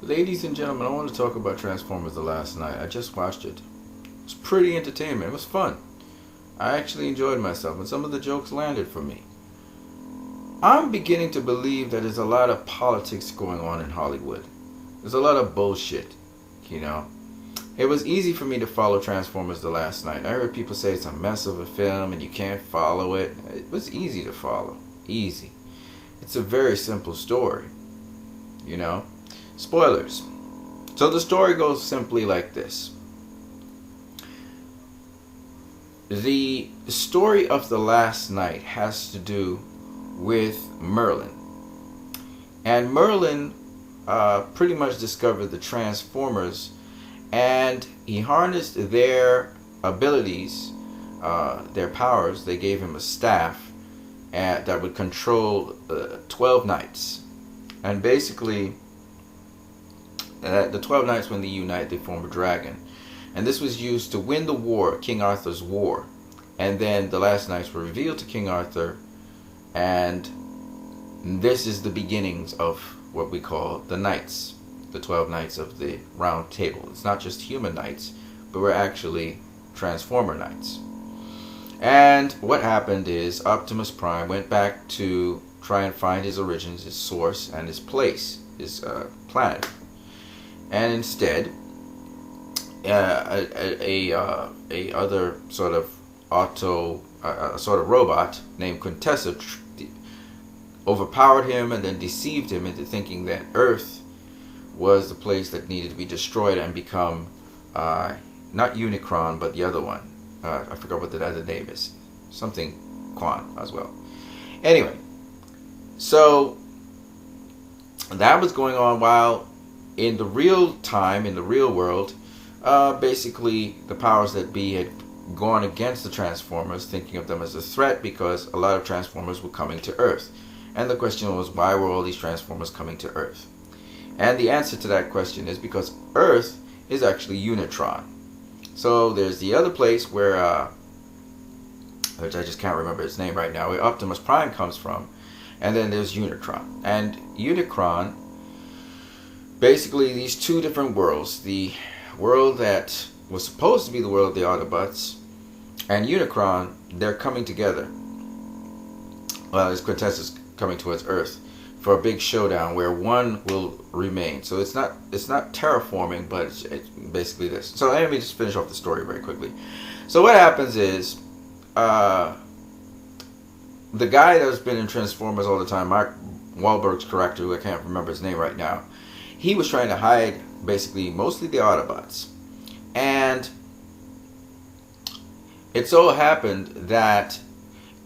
Ladies and gentlemen, I want to talk about Transformers The Last Night. I just watched it. It was pretty entertainment. It was fun. I actually enjoyed myself, and some of the jokes landed for me. I'm beginning to believe that there's a lot of politics going on in Hollywood. There's a lot of bullshit, you know. It was easy for me to follow Transformers The Last Night. I heard people say it's a mess of a film and you can't follow it. It was easy to follow. Easy. It's a very simple story, you know. Spoilers. So the story goes simply like this. The story of The Last Night has to do with Merlin. And Merlin pretty much discovered the Transformers, and he harnessed their abilities, their powers. They gave him a staff that would control 12 knights. And basically, the 12 knights, when they unite, they form a dragon. And this was used to win the war, King Arthur's war. And then the last knights were revealed to King Arthur. And this is the beginnings of what we call the knights. The 12 knights of the round table. It's not just human knights, but we're actually Transformer knights. And what happened is Optimus Prime went back to try and find his origins, his source, and his place, his planet. And instead, a other sort of sort of robot named Quintessa overpowered him and then deceived him into thinking that Earth was the place that needed to be destroyed and become not Unicron, but the other one. I forgot what the other name is. Something Quan as well. Anyway, so that was going on while in the real time, in the real world, basically the powers that be had gone against the Transformers, thinking of them as a threat because a lot of Transformers were coming to Earth. And the question was, why were all these Transformers coming to Earth? And the answer to that question is because Earth is actually Unitron. So there's the other place where, which I just can't remember its name right now, where Optimus Prime comes from. And then there's Unicron. And Unicron, basically these two different worlds, the world that was supposed to be the world of the Autobots and Unicron, they're coming together. Well, as Quintessa's coming towards Earth for a big showdown where one will remain. So it's not terraforming, but it's basically this. So let me just finish off the story very quickly. So what happens is the guy that's been in Transformers all the time, Mark Wahlberg's character, who I can't remember his name right now, he was trying to hide basically mostly the Autobots. And it so happened that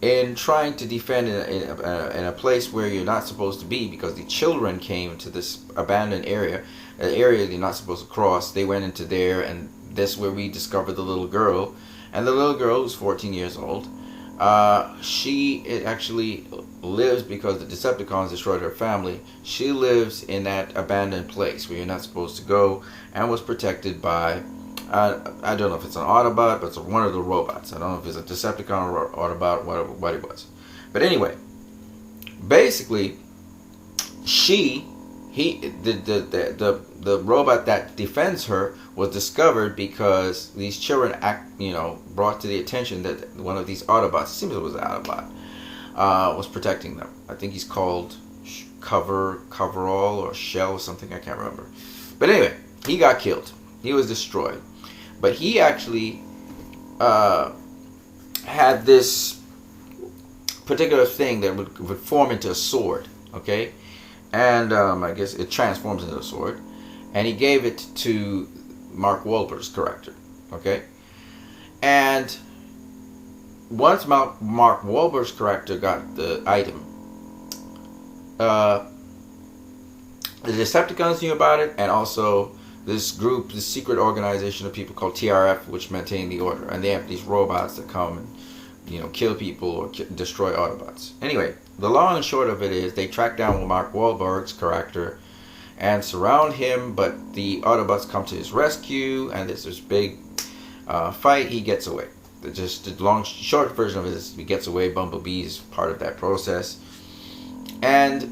in trying to defend in a place where you're not supposed to be, because the children came to this abandoned area, an area you're not supposed to cross, they went into there, and that's where we discovered the little girl. And the little girl, who's 14 years old, she actually lives, because the Decepticons destroyed her family, she lives in that abandoned place where you're not supposed to go, and was protected by, I don't know if it's an Autobot, but it's one of the robots. I don't know if it's a Decepticon or Autobot, what it was. But anyway, basically, the robot that defends her was discovered because these children brought to the attention that one of these Autobots, it seems it was an Autobot, was protecting them. I think he's called Coverall or Shell or something, I can't remember. But anyway, he got killed. He was destroyed. But he actually had this particular thing that would form into a sword, okay? And I guess it transforms into a sword. And he gave it to Mark Wahlberg's character, okay? And once Mark Wahlberg's character got the item, the Decepticons knew about it, and also this group, this secret organization of people called TRF, which maintain the order. And they have these robots that come and, kill people or destroy Autobots. Anyway, the long and short of it is they track down Mark Wahlberg's character and surround him, but the Autobots come to his rescue, and there's this big fight. He gets away. Just the short version of it is he gets away. Bumblebee is part of that process. And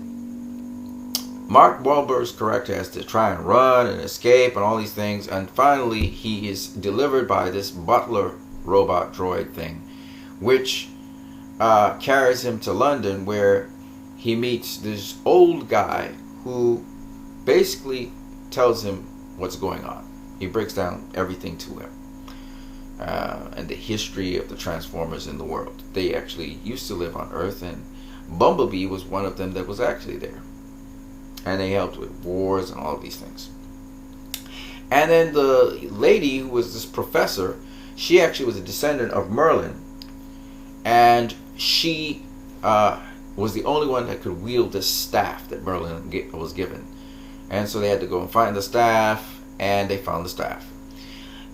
Mark Wahlberg's character has to try and run and escape and all these things, and finally he is delivered by this butler robot droid thing, which carries him to London, where he meets this old guy who basically tells him what's going on. He breaks down everything to him, and the history of the Transformers in the world. They actually used to live on Earth, and Bumblebee was one of them that was actually there. And they helped with wars and all of these things. And then the lady who was this professor, she actually was a descendant of Merlin. And she was the only one that could wield this staff that Merlin was given. And so they had to go and find the staff, and they found the staff.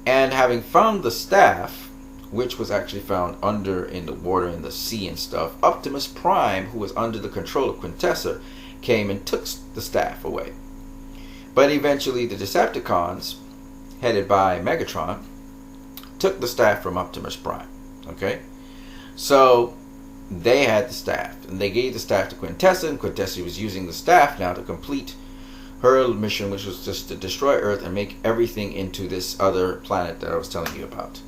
And having found the staff, which was actually found under in the water, in the sea and stuff, Optimus Prime, who was under the control of Quintessa, came and took the staff away. But eventually the Decepticons, headed by Megatron, took the staff from Optimus Prime. Okay? So they had the staff, and they gave the staff to Quintessa, and Quintessa was using the staff now to complete her mission, which was just to destroy Earth and make everything into this other planet that I was telling you about.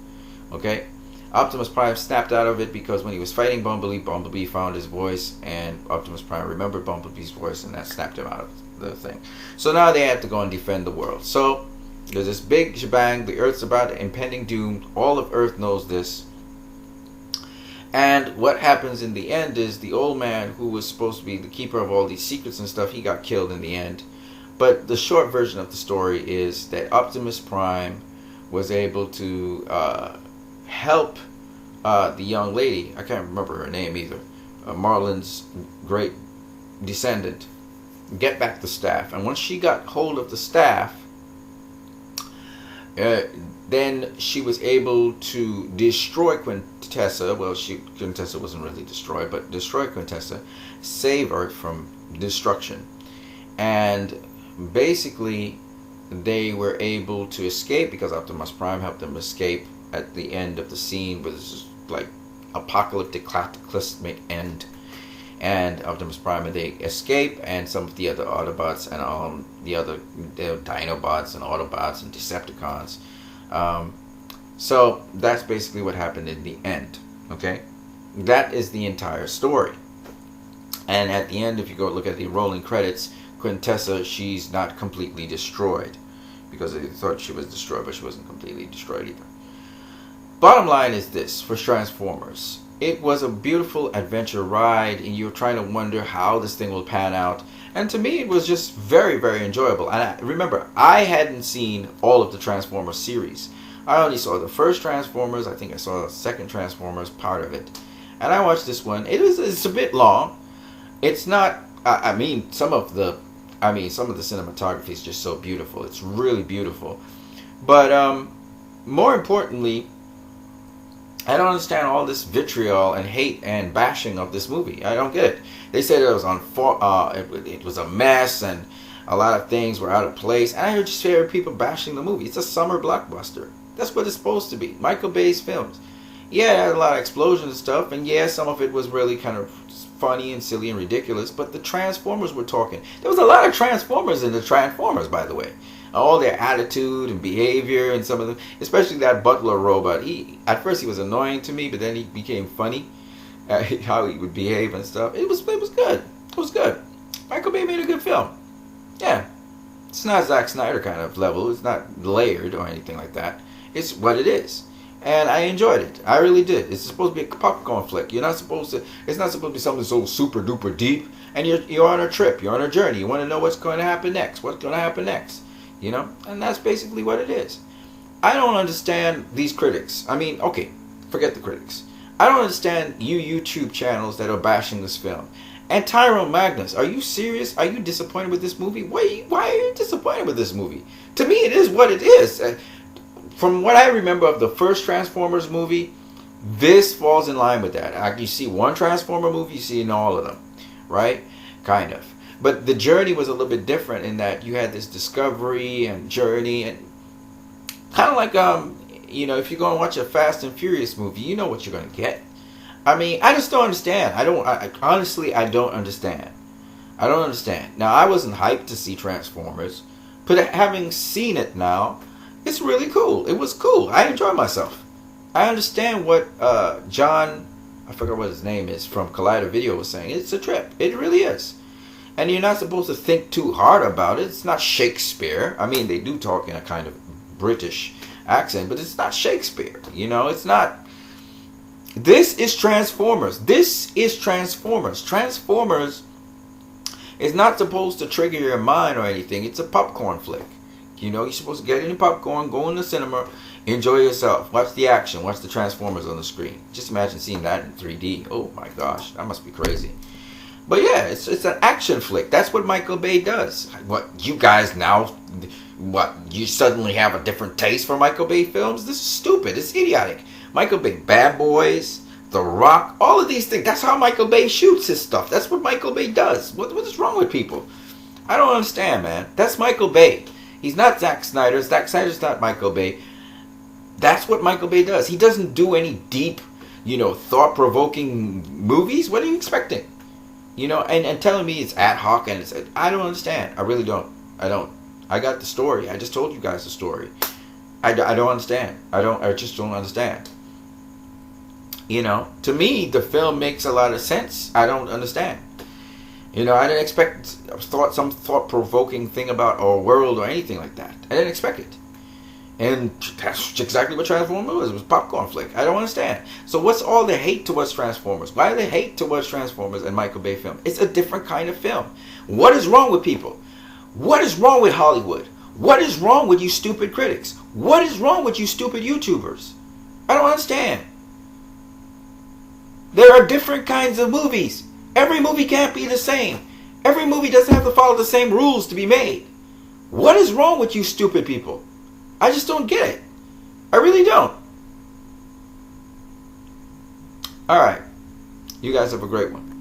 Okay? Optimus Prime snapped out of it because when he was fighting Bumblebee, Bumblebee found his voice, and Optimus Prime remembered Bumblebee's voice, and that snapped him out of the thing. So now they had to go and defend the world. So there's this big shebang. The Earth's about impending doom. All of Earth knows this. And what happens in the end is the old man, who was supposed to be the keeper of all these secrets and stuff, he got killed in the end. But the short version of the story is that Optimus Prime was able to help the young lady, I can't remember her name either, Marlin's great descendant, get back the staff. And once she got hold of the staff, then she was able to destroy Quintessa. Well, Quintessa wasn't really destroyed, but destroy Quintessa, save Earth from destruction. And basically they were able to escape because Optimus Prime helped them escape at the end of the scene, with this like apocalyptic cataclysmic end. And Optimus Prime, and they escape, and some of the other Autobots and the other Dinobots and Autobots and Decepticons. So that's basically what happened in the end. Okay, that is the entire story. And at the end, if you go look at the rolling credits, Quintessa, she's not completely destroyed, because they thought she was destroyed, but she wasn't completely destroyed either. Bottom line is this for Transformers. It was a beautiful adventure ride, and you're trying to wonder how this thing will pan out. And to me, it was just very, very enjoyable. And remember, I hadn't seen all of the Transformers series. I only saw the first Transformers. I think I saw the second Transformers, part of it. And I watched this one. It's a bit long. It's not, some of the cinematography is just so beautiful. It's really beautiful. But more importantly, I don't understand all this vitriol and hate and bashing of this movie. I don't get it. They said it was it was a mess, and a lot of things were out of place. And I just hear people bashing the movie. It's a summer blockbuster. That's what it's supposed to be. Michael Bay's films. Yeah, it had a lot of explosions and stuff, and yeah, some of it was really kind of funny and silly and ridiculous. But the Transformers were talking. There was a lot of Transformers in the Transformers, by the way. All their attitude and behavior, and some of them, especially that butler robot. At first he was annoying to me, but then he became funny. How he would behave and stuff. It was good. It was good. Michael Bay made a good film. Yeah, it's not Zack Snyder kind of level. It's not layered or anything like that. It's what it is, and I enjoyed it. I really did. It's supposed to be a popcorn flick. It's not supposed to be something so super duper deep. And you're on a trip. You're on a journey. You want to know what's going to happen next. What's going to happen next? And that's basically what it is. I don't understand these critics. Okay, forget the critics. I don't understand you YouTube channels that are bashing this film. And Tyrone Magnus, are you serious? Are you disappointed with this movie? Why are you disappointed with this movie? To me, it is what it is. From what I remember of the first Transformers movie, this falls in line with that. You see one Transformer movie, you see in all of them, right? Kind of. But the journey was a little bit different in that you had this discovery and journey, and kind of like if you go and watch a Fast and Furious movie, you know what you're going to get. I just don't understand. Honestly, I don't understand. I don't understand. Now, I wasn't hyped to see Transformers, but having seen it now, it's really cool. It was cool. I enjoyed myself. I understand what John, I forgot what his name is, from Collider Video was saying. It's a trip. It really is. And you're not supposed to think too hard about it. It's not Shakespeare. I mean, they do talk in a kind of British accent, but it's not Shakespeare. You know, it's not. This is Transformers. This is Transformers. Transformers is not supposed to trigger your mind or anything. It's a popcorn flick. You know, you're supposed to get any popcorn, go in the cinema, enjoy yourself. Watch the action. Watch the Transformers on the screen. Just imagine seeing that in 3D. Oh my gosh, that must be crazy. But yeah, it's an action flick. That's what Michael Bay does. What, you guys now, what, you suddenly have a different taste for Michael Bay films? This is stupid. It's idiotic. Michael Bay, Bad Boys, The Rock, all of these things. That's how Michael Bay shoots his stuff. That's what Michael Bay does. What is wrong with people? I don't understand, man. That's Michael Bay. He's not Zack Snyder. Zack Snyder's not Michael Bay. That's what Michael Bay does. He doesn't do any deep, you know, thought-provoking movies. What are you expecting? You know, and telling me it's ad hoc and it's, I don't understand. I really don't. I don't. I got the story. I just told you guys the story. I don't understand. I just don't understand. You know, to me, the film makes a lot of sense. I don't understand. You know, I didn't expect some thought-provoking thing about our world or anything like that. I didn't expect it. And that's exactly what Transformers was. It was a popcorn flick. I don't understand. So what's all the hate towards Transformers? Why do they hate towards Transformers and Michael Bay film? It's a different kind of film. What is wrong with people? What is wrong with Hollywood? What is wrong with you stupid critics? What is wrong with you stupid YouTubers? I don't understand. There are different kinds of movies. Every movie can't be the same. Every movie doesn't have to follow the same rules to be made. What is wrong with you stupid people? I just don't get it. I really don't. Alright. You guys have a great one.